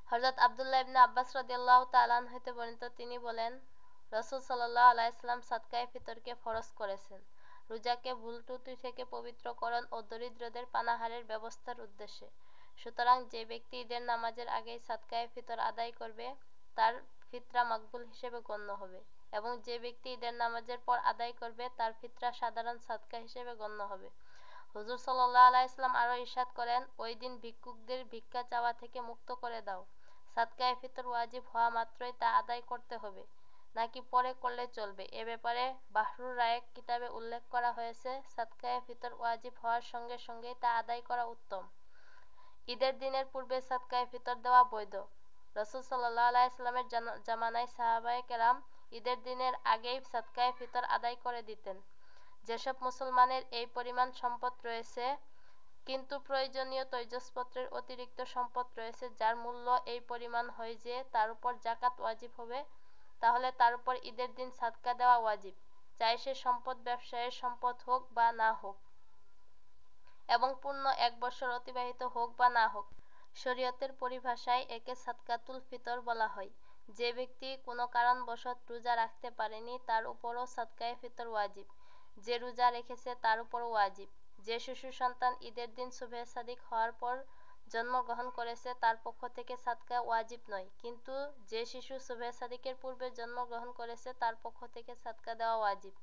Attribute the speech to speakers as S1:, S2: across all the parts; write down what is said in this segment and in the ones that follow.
S1: হযরত আব্দুল্লাহ ইবনে আব্বাস রাদিয়াল্লাহু তাআলা আনহু হতে বর্ণিত, তিনি বলেন, রাসূল সাল্লাল্লাহু আলাইহি ওয়াসাল্লাম সাদকায়ে ফিতরকে ফরজ করেছেন রোজাকে ভুল ত্রুটি থেকে পবিত্রকরণ ও দরিদ্রদের পানাহারের ব্যবস্থার উদ্দেশ্যে। সুতরাং যে ব্যক্তি ঈদের নামাজের আগেই সাদকায়ে ফিতর আদায় করবে তার ফিতরা মাকবুল হিসেবে গণ্য হবে, এবং যে ব্যক্তি ঈদের নামাজের পর আদায় করবে তার ফিতরা সাধারণ সাদকা হিসেবে গণ্য হবে। হুজুর সাল্লাল্লাহু আলাইহি ওয়াসাল্লাম আরও ইরশাদ করেন, ওই দিন ভিক্ষুকদের ভিক্ষা চাওয়া থেকে মুক্ত করে দাও। সাদকায়ে ফিতর ওয়াজিব হওয়া মাত্রই তা আদায় করতে হবে, নাকি পরে করলে চলবে? এ ব্যাপারে বাহরুর রায়েক কিতাবে উল্লেখ করা হয়েছে, সাদকায়ে ফিতর ওয়াজিব হওয়ার সঙ্গে সঙ্গেই তা আদায় করা উত্তম। ঈদের দিনের পূর্বে সাদকায়ে ফিতর দেওয়া বৈধ। রাসূল সাল্লাল্লাহু আলাইহি ওয়াসাল্লামের জামানায় সাহাবায়ে কেরাম ঈদের দিনের আগেই সাদকায়ে ফিতর আদায় করে দিতেন। যেসব মুসলমানের এই পরিমাণ সম্পদ রয়েছে কিন্তু প্রয়োজনীয় তৈজসপত্রের অতিরিক্ত সম্পদ রয়েছে যার মূল্য এই পরিমাণ হয় যে তার উপর যাকাত ওয়াজিব হবে, তাহলে তার উপর ঈদের দিন সাদকা দেওয়া ওয়াজিব, চাই সে সম্পদ ব্যবসায়ের সম্পদ হোক বা না হোক, এবং পূর্ণ ১ বছর অতিবাহিত হোক বা না হোক। শরীয়তের পরিভাষায় একে সাদকাতুল ফিতর বলা হয়। যে ব্যক্তি কোনো কারণবশত রোজা রাখতে পারেনি তার উপরও সাদকায়ে ফিতর ওয়াজিব। যে রোজা রেখেছে তার উপরও ওয়াজিব। যে শিশু সন্তান ঈদের দিন সুবহে সাদিক হওয়ার পর জন্মগ্রহণ করেছে তার পক্ষ থেকে সাদকা ওয়াজিব নয়, কিন্তু যে শিশু সুবহে সাদিকের পূর্বে জন্মগ্রহণ করেছে তার পক্ষ থেকে সাদকা দেওয়া ওয়াজিব।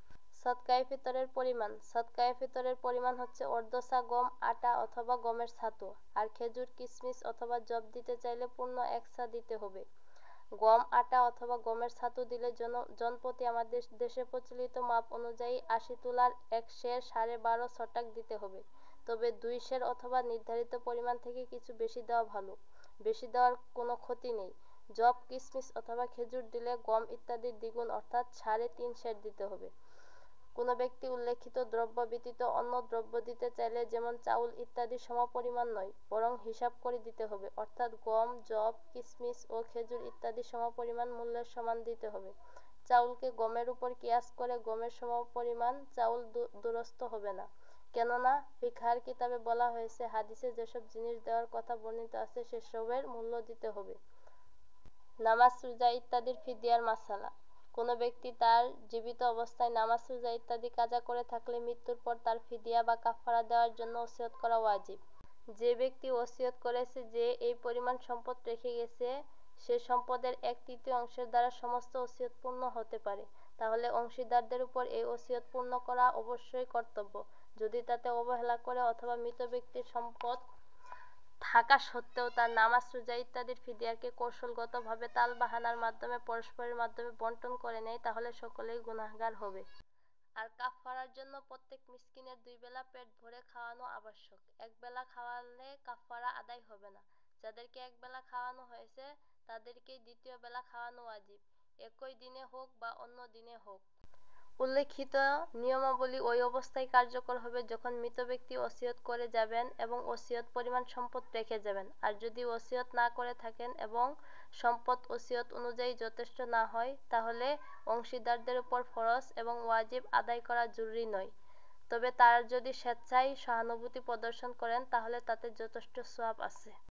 S1: সাদকায়ে ফিতরের পরিমাণ। সাদকায়ে ফিতরের পরিমাণ হচ্ছে অর্ধ-সা গম, আটা অথবা গমের ছাতু, আর খেজুর, কিশমিশ অথবা জব দিতে চাইলে পূর্ণ ১ সা দিতে হবে। গম, আটা অথবা গমের ছাতু দিলে জনপ্রতি আমাদের দেশে প্রচলিত মাপ অনুযায়ী ৮০ তোলার ১ সের ১২.৫ ছটাক দিতে হবে, তবে ২ সের অথবা নির্ধারিত পরিমাণ থেকে কিছু বেশি দেওয়া ভালো। বেশি দেওয়ার কোনো ক্ষতি নেই। জব, কিশমিশ অথবা খেজুর দিলে গম ইত্যাদির দ্বিগুণ অর্থাৎ ৩.৫ সের দিতে হবে। কোনো ব্যক্তি উল্লেখিত দ্রব্য ব্যতীত অন্য দ্রব্য দিতে চাইলে যেমন চাউল ইত্যাদি সমপরিমাণ নয়, বরং হিসাব করে দিতে হবে, অর্থাৎ গম, জব, কিশমিশ ও খেজুর ইত্যাদি সমপরিমাণ মূল্যের সমান দিতে হবে। চাউলকে গমের উপর কিয়াস করে গমের সমপরিমাণ চাউল দুরস্ত হবে না, কেননা ফিকহার কিতাবে বলা হয়েছে হাদিসে যেসব জিনিস দেওয়ার কথা বর্ণিত আছে সেসবের মূল্য দিতে হবে। নামাজ, রোজা ইত্যাদির ফিদিয়ার মাসআলা। কোনো ব্যক্তি তার জীবিত অবস্থায় নামাজ, রোজা ইত্যাদি কাজা করে থাকলে মৃত্যুর পর তার ফিদিয়া বা কাফারা দেওয়ার জন্য ওসিয়ত করা ওয়াজিব। যে ব্যক্তি ওসিয়ত করেছে যে এই পরিমাণ সম্পদ রেখে গেছে সে সম্পদের ১/৩ অংশের দ্বারা সমস্ত ওসিয়ত পূর্ণ হতে পারে, তাহলে অংশীদারদের উপর এই ওসিয়ত পূর্ণ করা অবশ্যই কর্তব্য। যদি তাতে অবহেলা করে অথবা মৃত ব্যক্তির সম্পদ থাকা সত্ত্বেও তার নামাজ, রোজা ইত্যাদির ফিদিয়াকে কৌশলগতভাবে তালবাহানার মাধ্যমে পরস্পরের মাধ্যমে বণ্টন করে নেয় তাহলে সকলেই গুনাহগার হবে। আর কাফফারার জন্য প্রত্যেক মিসকিনের ২ বেলা পেট ভরে খাওয়ানো আবশ্যক। ১ বেলা খাওয়ালে কাফফারা আদায় হবে না। যাদেরকে ১ বেলা খাওয়ানো হয়েছে তাদেরকেই ২য় বেলা খাওয়ানো ওয়াজিব, একই দিনে হোক বা অন্য দিনে হোক। উল্লেখিত নিয়মাবলী ওই অবস্থায় কার্যকর হবে যখন মৃত ব্যক্তি ওসিয়ত করে যাবেন এবং ওসিয়ত পরিমাণ সম্পদ রেখে যাবেন। আর যদি ওসিয়ত না করে থাকেন এবং সম্পদ ওসিয়ত অনুযায়ী যথেষ্ট না হয় তাহলে অংশীদারদের উপর ফরজ এবং ওয়াজিব আদায় করা জরুরি নয়, তবে তারা যদি স্বেচ্ছায় সহানুভূতি প্রদর্শন করেন তাহলে তাতে যথেষ্ট সওয়াব আছে।